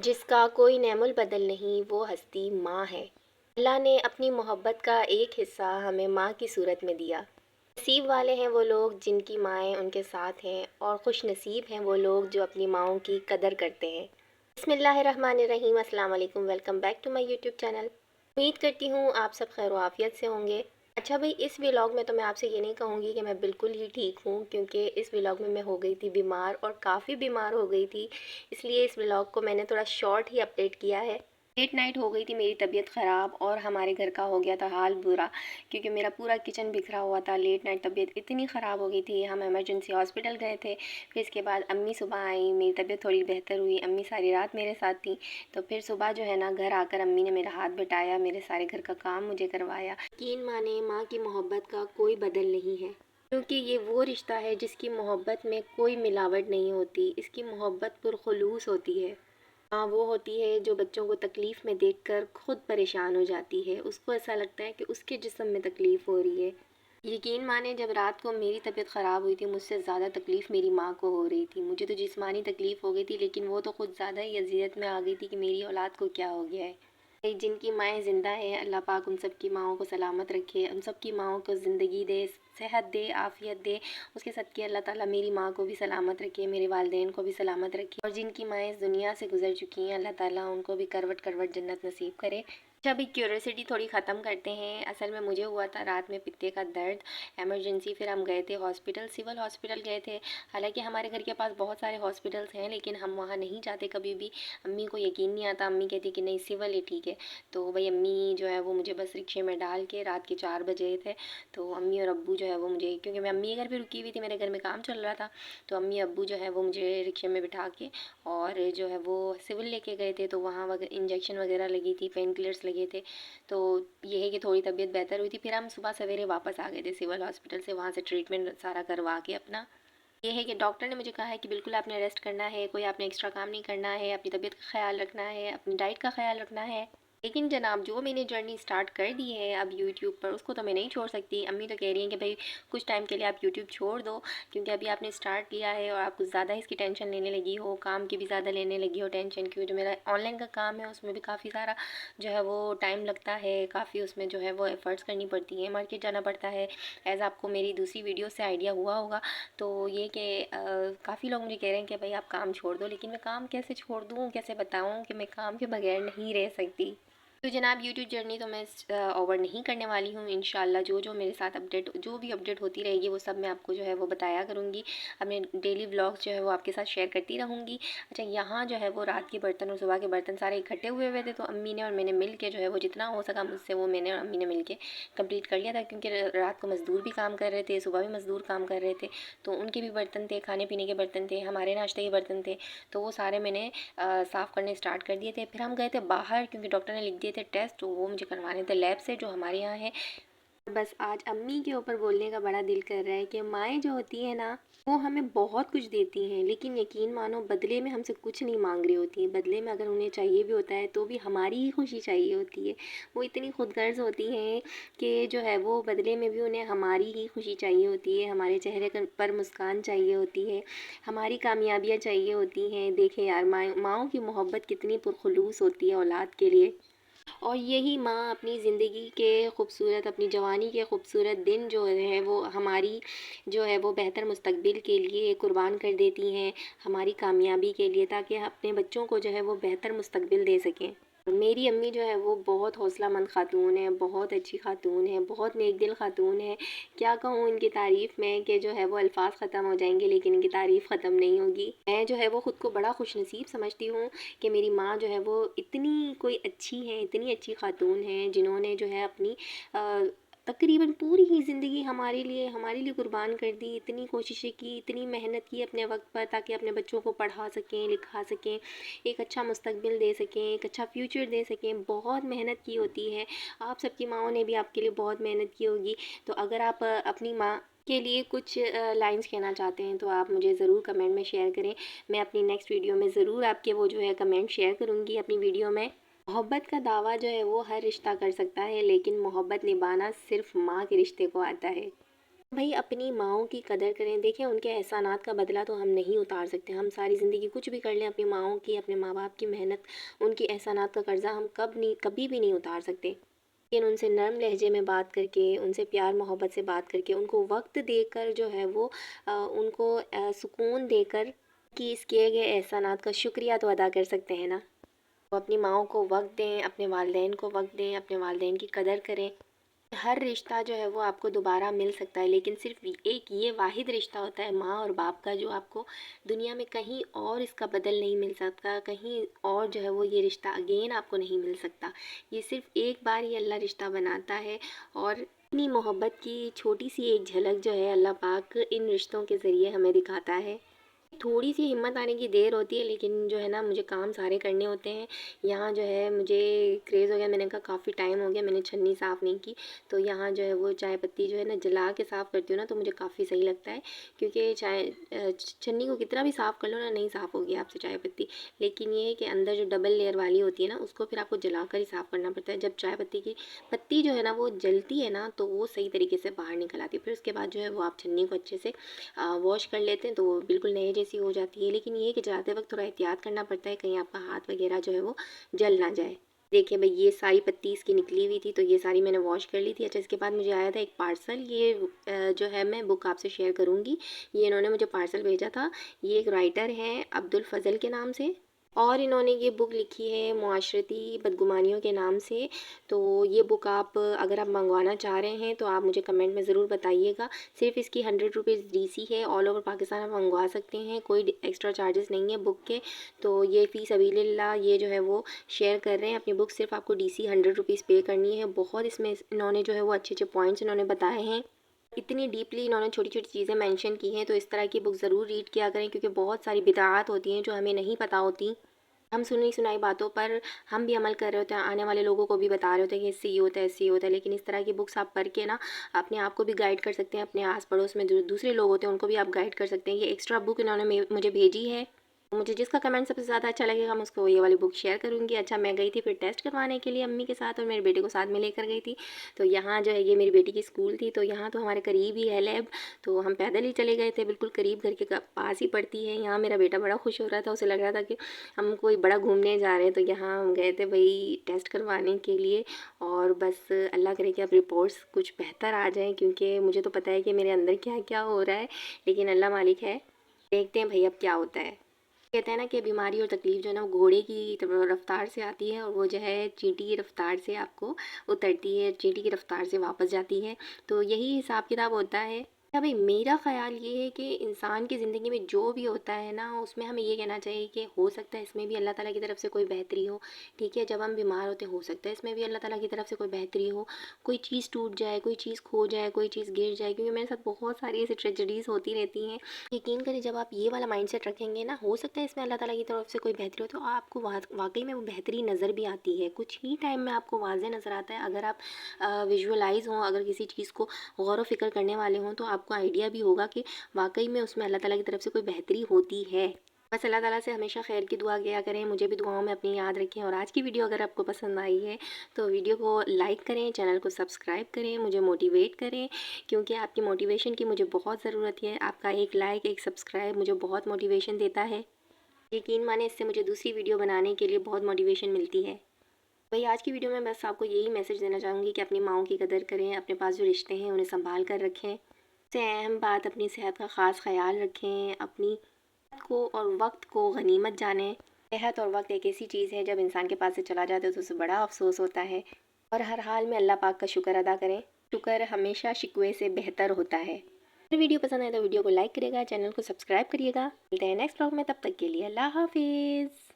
جس کا کوئی نعم البدل نہیں وہ ہستی ماں ہے۔ اللہ نے اپنی محبت کا ایک حصہ ہمیں ماں کی صورت میں دیا۔ نصیب والے ہیں وہ لوگ جن کی مائیں ان کے ساتھ ہیں، اور خوش نصیب ہیں وہ لوگ جو اپنی ماؤں کی قدر کرتے ہیں۔ بسم اللہ الرحمن الرحیم۔ السلام علیکم، welcome back to my YouTube channel. امید کرتی ہوں آپ سب خیر و عافیت سے ہوں گے۔ اچھا بھئی، اس ولاگ میں تو میں آپ سے یہ نہیں کہوں گی کہ میں بالکل ہی ٹھیک ہوں، کیونکہ اس ولاگ میں ہو گئی تھی بیمار، اور کافی بیمار ہو گئی تھی۔ اس لیے اس ولاگ کو میں نے تھوڑا شارٹ ہی اپڈیٹ کیا ہے۔ لیٹ نائٹ ہو گئی تھی میری طبیعت خراب، اور ہمارے گھر کا ہو گیا تھا حال برا، کیونکہ میرا پورا کچن بکھرا ہوا تھا۔ لیٹ نائٹ طبیعت اتنی خراب ہو گئی تھی، ہم ایمرجنسی ہاسپٹل گئے تھے۔ پھر اس کے بعد امی صبح آئیں، میری طبیعت تھوڑی بہتر ہوئی، امی ساری رات میرے ساتھ تھیں۔ تو پھر صبح جو ہے نا، گھر آ کر امی نے میرا ہاتھ بٹایا، میرے سارے گھر کا کام مجھے کروایا۔ یقین مانے، ماں کی محبت کا کوئی بدل نہیں ہے، کیونکہ یہ وہ رشتہ ہے جس کی محبت میں کوئی ملاوٹ نہیں ہوتی، اس کی محبت پرخلوص ہوتی ہے۔ ماں وہ ہوتی ہے جو بچوں کو تکلیف میں دیکھ کر خود پریشان ہو جاتی ہے، اس کو ایسا لگتا ہے کہ اس کے جسم میں تکلیف ہو رہی ہے۔ یقین مانے، جب رات کو میری طبیعت خراب ہوئی تھی، مجھ سے زیادہ تکلیف میری ماں کو ہو رہی تھی۔ مجھے تو جسمانی تکلیف ہو گئی تھی، لیکن وہ تو خود زیادہ ہی اذیت میں آ گئی تھی کہ میری اولاد کو کیا ہو گیا ہے۔ جن کی مائیں زندہ ہیں، اللہ پاک ان سب کی ماؤں کو سلامت رکھے، ان سب کی ماؤں کو زندگی دے، صحت دے، عافیت دے۔ اس کے صدقے اللہ تعالیٰ میری ماں کو بھی سلامت رکھے، میرے والدین کو بھی سلامت رکھے، اور جن کی مائیں اس دنیا سے گزر چکی ہیں، اللہ تعالیٰ ان کو بھی کروٹ کروٹ جنت نصیب کرے۔ اچھا ابھی کیوریوسٹی تھوڑی ختم کرتے ہیں۔ اصل میں مجھے ہوا تھا رات میں پتے کا درد، ایمرجنسی، پھر ہم گئے تھے ہاسپٹل، سول ہاسپٹل گئے تھے۔ حالانکہ ہمارے گھر کے پاس بہت سارے ہاسپٹلس ہیں، لیکن ہم وہاں نہیں جاتے کبھی بھی۔ امی کو یقین نہیں آتا، امی کہتی کہ نہیں سول ہی ٹھیک ہے۔ تو بھائی امی جو ہے وہ مجھے بس رکشے میں ڈال کے، رات کے 4 بجے تھے، تو امی اور ابو جو ہے وہ مجھے، کیونکہ میں امی کے گھر پہ رکی ہوئی تھی، میرے گھر میں کام چل رہا تھا، تو امی ابو جو ہے وہ مجھے رکشے میں بٹھا کے اور جو ہے وہ سول لے کے گئے تھے۔ تو وہاں انجیکشن وغیرہ لگی تھی، پین کلرس لگے تھے، تو یہ ہے کہ تھوڑی طبیعت بہتر ہوئی تھی۔ پھر ہم صبح سویرے واپس آ گئے تھے سول ہاسپٹل سے، وہاں سے ٹریٹمنٹ سارا کروا کے اپنا۔ یہ ہے کہ ڈاکٹر نے مجھے کہا ہے کہ بالکل آپ نے ریسٹ کرنا ہے، کوئی آپ نے ایکسٹرا کام نہیں کرنا ہے، اپنی طبیعت کا خیال رکھنا ہے، اپنی ڈائٹ کا خیال رکھنا ہے۔ لیکن جناب، جو میں نے جرنی سٹارٹ کر دی ہے اب یوٹیوب پر، اس کو تو میں نہیں چھوڑ سکتی۔ امی تو کہہ رہی ہیں کہ بھائی کچھ ٹائم کے لیے آپ یوٹیوب چھوڑ دو، کیونکہ ابھی آپ نے سٹارٹ کیا ہے اور آپ کچھ زیادہ اس کی ٹینشن لینے لگی ہو، کام کی بھی زیادہ لینے لگی ہو ٹینشن، کیونکہ جو میرا آن لائن کا کام ہے اس میں بھی کافی سارا جو ہے وہ ٹائم لگتا ہے، کافی اس میں جو ہے وہ ایفرٹس کرنی پڑتی ہیں، مارکیٹ جانا پڑتا ہے، ایز آپ کو میری دوسری ویڈیو سے آئیڈیا ہوا ہوگا۔ تو یہ کہ کافی لوگ مجھے کہہ رہے ہیں کہ بھائی آپ کام چھوڑ دو، لیکن میں کام کیسے چھوڑ دوں، کیسے بتاؤں کہ میں کام کے بغیر نہیں رہ سکتی۔ تو جناب، یوٹیوب جرنی تو میں اوور نہیں کرنے والی ہوں، انشاءاللہ جو میرے ساتھ جو بھی اپڈیٹ ہوتی رہے گی وہ سب میں آپ کو جو ہے وہ بتایا کروں گی، اپنے ڈیلی ولاگس جو ہے وہ آپ کے ساتھ شیئر کرتی رہوں گی۔ اچھا، یہاں جو ہے وہ رات کے برتن اور صبح کے برتن سارے اکٹھے ہوئے تھے، تو امی نے اور میں نے مل کے جو ہے وہ جتنا ہو سکا مجھ سے وہ میں نے اور امی نے مل کے کمپلیٹ کر لیا تھا، کیونکہ رات کو مزدور بھی کام کر رہے تھے، صبح بھی مزدور کام کر رہے تھے، تو ان کے بھی برتن تھے، کھانے پینے کے برتن تھے، ہمارے ناشتے کے برتن تھے، تو وہ سارے میں نے صاف کرنے سٹارٹ کر دیے تھے۔ پھر ہم گئے تھے باہر، کیونکہ ڈاکٹر نے لکھ دیے تھے ٹیسٹ، تو وہ مجھے کروانے تھے لیب سے جو ہمارے یہاں ہے۔ بس آج امی کے اوپر بولنے کا بڑا دل کر رہا ہے کہ مائیں جو ہوتی ہیں نا، وہ ہمیں بہت کچھ دیتی ہیں، لیکن یقین مانو بدلے میں ہم سے کچھ نہیں مانگ رہی ہوتی ہیں۔ بدلے میں اگر انہیں چاہیے بھی ہوتا ہے تو بھی ہماری ہی خوشی چاہیے ہوتی ہے۔ وہ اتنی خود غرض ہوتی ہیں کہ جو ہے وہ بدلے میں بھی انہیں ہماری ہی خوشی چاہیے ہوتی ہے، ہمارے چہرے پر مسکان چاہیے ہوتی ہے، ہماری کامیابیاں چاہیے ہوتی ہیں۔ دیکھیں یار، ماؤں کی محبت کتنی پرخلوص ہوتی ہے اولاد کے لیے، اور یہی ماں اپنی زندگی کے خوبصورت، اپنی جوانی کے خوبصورت دن جو ہے وہ ہماری جو ہے وہ بہتر مستقبل کے لیے قربان کر دیتی ہیں، ہماری کامیابی کے لیے، تاکہ اپنے بچوں کو جو ہے وہ بہتر مستقبل دے سکیں۔ میری امی جو ہے وہ بہت حوصلہ مند خاتون ہے، بہت اچھی خاتون ہے، بہت نیک دل خاتون ہے۔ کیا کہوں ان کی تعریف میں کہ جو ہے وہ الفاظ ختم ہو جائیں گے، لیکن ان کی تعریف ختم نہیں ہوگی۔ میں جو ہے وہ خود کو بڑا خوش نصیب سمجھتی ہوں کہ میری ماں جو ہے وہ اتنی کوئی اچھی ہیں، اتنی اچھی خاتون ہیں، جنہوں نے جو ہے اپنی تقریباً پوری ہی زندگی ہمارے لیے قربان کر دی، اتنی کوششیں کی، اتنی محنت کی اپنے وقت پر، تاکہ اپنے بچوں کو پڑھا سکیں، لکھا سکیں، ایک اچھا مستقبل دے سکیں، ایک اچھا فیوچر دے سکیں۔ بہت محنت کی ہوتی ہے، آپ سب کی ماؤں نے بھی آپ کے لیے بہت محنت کی ہوگی۔ تو اگر آپ اپنی ماں کے لیے کچھ لائنز کہنا چاہتے ہیں تو آپ مجھے ضرور کمنٹ میں شیئر کریں، میں اپنی نیکسٹ ویڈیو میں ضرور آپ کے وہ جو ہے کمنٹ شیئر کروں گی اپنی ویڈیو میں۔ محبت کا دعویٰ جو ہے وہ ہر رشتہ کر سکتا ہے، لیکن محبت نبھانا صرف ماں کے رشتے کو آتا ہے۔ بھائی اپنی ماؤں کی قدر کریں. دیکھیں ان کے احسانات کا بدلہ تو ہم نہیں اتار سکتے. ہم ساری زندگی کچھ بھی کر لیں اپنی ماؤں کی، اپنے ماں باپ کی محنت، ان کی احسانات کا قرضہ ہم کبھی بھی نہیں اتار سکتے. لیکن ان سے نرم لہجے میں بات کر کے، ان سے پیار محبت سے بات کر کے، ان کو وقت دے کر جو ہے وہ ان کو سکون دے کر کہ اس کیے گئے احسانات کا شکریہ تو ادا کر سکتے ہیں نا. وہ اپنی ماؤں کو وقت دیں، اپنے والدین کو وقت دیں، اپنے والدین کی قدر کریں. ہر رشتہ جو ہے وہ آپ کو دوبارہ مل سکتا ہے، لیکن صرف ایک یہ واحد رشتہ ہوتا ہے ماں اور باپ کا، جو آپ کو دنیا میں کہیں اور اس کا بدل نہیں مل سکتا. کہیں اور جو ہے وہ یہ رشتہ اگین آپ کو نہیں مل سکتا. یہ صرف ایک بار ہی اللہ رشتہ بناتا ہے، اور اپنی محبت کی چھوٹی سی ایک جھلک جو ہے اللہ پاک ان رشتوں کے ذریعے ہمیں دکھاتا ہے. تھوڑی سی ہمت آنے کی دیر ہوتی ہے، لیکن جو ہے نا مجھے کام سارے کرنے ہوتے ہیں. یہاں جو ہے مجھے کریز ہو گیا، میں نے کہا کافی ٹائم ہو گیا میں نے چھنی صاف نہیں کی، تو یہاں جو ہے وہ چائے پتی جو ہے نا جلا کے صاف کرتی ہوں نا، تو مجھے کافی صحیح لگتا ہے. کیونکہ چھنی کو کتنا بھی صاف کر لو نا، نہیں صاف ہوگی آپ سے چائے پتی. لیکن یہ ہے کہ اندر جو ڈبل لیئر والی ہوتی ہے نا، اس کو پھر آپ کو جلا کر ہی صاف کرنا پڑتا ہے. جب چائے پتی کی پتی جو ہے نا وہ جلتی ہے نا، تو وہ صحیح طریقے سے باہر نکل آتی ہے. پھر اس کے بعد جو ہے وہ آپ چھنی کو اچھے سے واش کر لیتے ہیں، تو وہ بالکل نئے جیسی ہو جاتی ہے. لیکن یہ ہے کہ جلاتے وقت تھوڑا احتیاط کرنا پڑتا ہے، کہیں آپ کا ہاتھ وغیرہ جو ہے وہ جل نہ جائے. دیکھیں بھائی یہ ساری پتی اس کی نکلی ہوئی تھی، تو یہ ساری میں نے واش کر لی تھی. اچھا اس کے بعد مجھے آیا تھا ایک پارسل. یہ جو ہے میں بک آپ سے شیئر کروں گی. یہ انہوں نے مجھے پارسل بھیجا تھا. یہ ایک رائٹر ہیں عبدالفضل کے نام سے، اور انہوں نے یہ بک لکھی ہے معاشرتی بدگمانیوں کے نام سے. تو یہ بک آپ اگر آپ منگوانا چاہ رہے ہیں تو آپ مجھے کمنٹ میں ضرور بتائیے گا. صرف اس کی 100 روپیز DC ہے. آل اوور پاکستان آپ منگوا سکتے ہیں، کوئی ایکسٹرا چارجز نہیں ہے بک کے. تو یہ فی سبیل اللہ یہ جو ہے وہ شیئر کر رہے ہیں اپنی بک. صرف آپ کو DC 100 روپیز پے کرنی ہے. بہت اس میں انہوں نے جو ہے وہ اچھے اچھے پوائنٹس انہوں نے بتائے ہیں. اتنی ڈیپلی انہوں نے چھوٹی چھوٹی چیزیں مینشن کی ہیں. تو اس طرح کی بک ضرور ریڈ کیا کریں، کیونکہ بہت ساری بدعات ہوتی ہیں جو ہمیں نہیں پتہ ہوتی. ہم سنی سنائی باتوں پر ہم بھی عمل کر رہے ہوتے ہیں، آنے والے لوگوں کو بھی بتا رہے ہوتے ہیں کہ اس سے یہ ہوتا ہے، اس سے یہ ہوتا ہے. لیکن اس طرح کی بکس آپ پڑھ کے نا اپنے آپ کو بھی گائیڈ کر سکتے ہیں. اپنے آس پڑوس میں جو دوسرے لوگ ہوتے ہیں ان کو بھی آپ گائیڈ کر سکتے ہیں. یہ ایکسٹرا بک انہوں نے مجھے بھیجی ہے. مجھے جس کا کمنٹ سب سے زیادہ اچھا لگے گا میں اس کو یہ والی بک شیئر کروں گی. اچھا میں گئی تھی پھر ٹیسٹ کروانے کے لیے امی کے ساتھ، اور میرے بیٹے کو ساتھ میں لے کر گئی تھی. تو یہاں جو ہے یہ میری بیٹی کی اسکول تھی، تو یہاں تو ہمارے قریب ہی ہے لیب. تو ہم پیدل ہی چلے گئے تھے، بالکل قریب گھر کے پاس ہی پڑتی ہے. یہاں میرا بیٹا بڑا خوش ہو رہا تھا، اسے لگ رہا تھا کہ ہم کوئی بڑا گھومنے جا رہے ہیں. تو یہاں ہم گئے تھے بھائی ٹیسٹ کروانے کے لیے. اور بس اللہ کرے کہ اب رپورٹس کچھ بہتر آ جائیں، کیونکہ مجھے تو پتہ ہے کہ میرے اندر کیا کیا ہو رہا ہے، لیکن اللہ مالک ہے. دیکھتے ہیں بھائی اب کیا ہوتا ہے. کہتے ہیں نا کہ بیماری اور تکلیف جو ہے نا وہ گھوڑے کی رفتار سے آتی ہے، اور وہ جو ہے چینٹی کی رفتار سے آپ کو اترتی ہے، چینٹی کی رفتار سے واپس جاتی ہے. تو یہی حساب کتاب ہوتا ہے. بھائی میرا خیال یہ ہے کہ انسان کی زندگی میں جو بھی ہوتا ہے نا، اس میں ہمیں یہ کہنا چاہیے کہ ہو سکتا ہے اس میں بھی اللہ تعالیٰ کی طرف سے کوئی بہتری ہو. ٹھیک ہے، جب ہم بیمار ہوتے ہو سکتا ہے اس میں بھی اللہ تعالیٰ کی طرف سے کوئی بہتری ہو. کوئی چیز ٹوٹ جائے، کوئی چیز کھو جائے، کوئی چیز گر جائے، کیونکہ میرے ساتھ بہت ساری ایسی ٹریجڈیز ہوتی رہتی ہیں. یقین کریں جب آپ یہ والا مائنڈ سیٹ رکھیں گے نا، ہو سکتا ہے اس میں اللہ تعالیٰ کی طرف سے کوئی بہتری ہو، تو آپ کو واقعی میں وہ بہتری نظر بھی آتی ہے. کچھ ہی ٹائم میں آپ کو واضح نظر آتا ہے. اگر آپ ویژولائز ہوں، اگر کسی چیز کو غور و فکر کرنے والے ہوں، تو آپ کو آئیڈیا بھی ہوگا کہ واقعی میں اس میں اللہ تعالیٰ کی طرف سے کوئی بہتری ہوتی ہے. بس اللہ تعالیٰ سے ہمیشہ خیر کی دعا کیا کریں. مجھے بھی دعاؤں میں اپنی یاد رکھیں. اور آج کی ویڈیو اگر آپ کو پسند آئی ہے تو ویڈیو کو لائک کریں، چینل کو سبسکرائب کریں، مجھے موٹیویٹ کریں، کیونکہ آپ کی موٹیویشن کی مجھے بہت ضرورت ہے. آپ کا ایک لائک، ایک سبسکرائب مجھے بہت موٹیویشن دیتا ہے. یقین مانیں اس سے مجھے دوسری ویڈیو بنانے کے لیے بہت موٹیویشن ملتی ہے. بھئی آج کی ویڈیو میں بس آپ کو یہی میسج دینا چاہوں گی کہ اپنی ماؤں کی قدر کریں، اپنے پاس جو رشتے ہیں انہیں سنبھال کر رکھیں. سب سے اہم بات اپنی صحت کا خاص خیال رکھیں. اپنی صحت کو اور وقت کو غنیمت جانیں. صحت اور وقت ایک ایسی چیز ہے جب انسان کے پاس سے چلا جاتا ہے تو اسے بڑا افسوس ہوتا ہے. اور ہر حال میں اللہ پاک کا شکر ادا کریں. شکر ہمیشہ شکوے سے بہتر ہوتا ہے. اگر ویڈیو پسند آئے تو ویڈیو کو لائک کریے گا، چینل کو سبسکرائب کریے گا. ملتے ہیں نیکسٹ ولاگ میں، تب تک کے لیے اللہ حافظ.